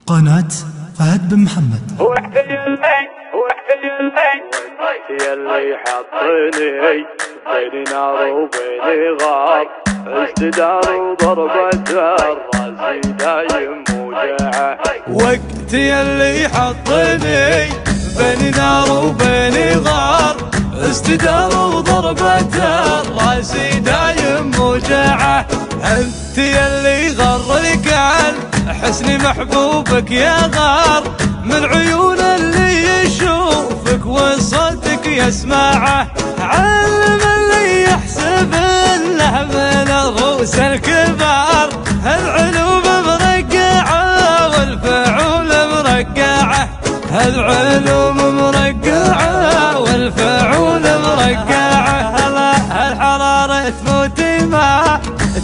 قناة فهد بن محمد. وقت يلي حطني بين نار وبين غار، استدار وضربة الراس دايم موجعه. وقت يلي حطني بين نار وبين غار، استدار وضربة الراس دايم موجعه. انت يلي غرك عن حسن محبوبك يا غار، من عيون اللي يشوفك وصوتك يسمعه. علم اللي يحسب انه من الروس الكبار، العلوم مرقعه والفعول مرقعه، العلوم مرقعه والفعول مرقعه. الحرارة تموت ما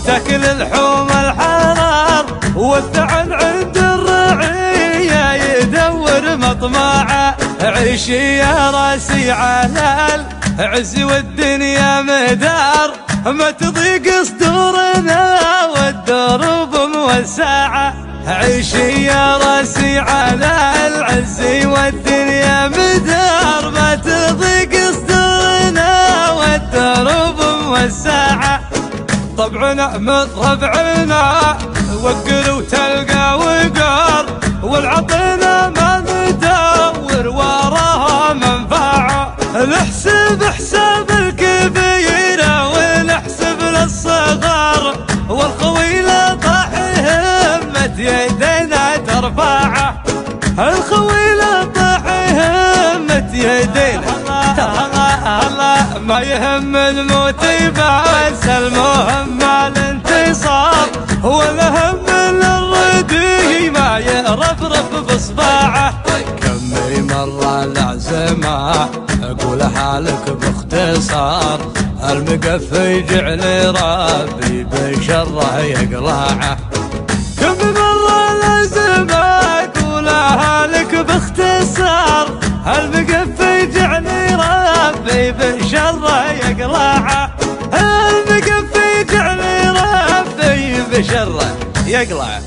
تاكل اللحوم الحرار، والثعن عند الرعية يدور مطمعه. عيشي يا راسي على العز والدنيا مدار، ما تضيق صدورنا والدروب موسعه. عيشي يا راسي على العز والدنيا مدار، ما تضيق صدورنا والدروب موسعه. طبعنا من ربعنا وقر وتلقى وقار، والعطنا ما ندور وراها منفعه. نحسب حساب الكبيره ونحسب للصغار، والخويله طاح همة يدينا ترفعه. الخويله طاح همة يدينا الله ما يهم الموت بس المهم الانتصار، والهم الردي ما يرفرف بصباعه. كمي مرة العزمة اقولها لك باختصار، المقفي جعل ربي بشره يقلعه. كم مرة العزمة اقولها لك باختصار، المقفي جعل ربي بشره يقلعه. المقفي جعل ربي بشره يقلعه.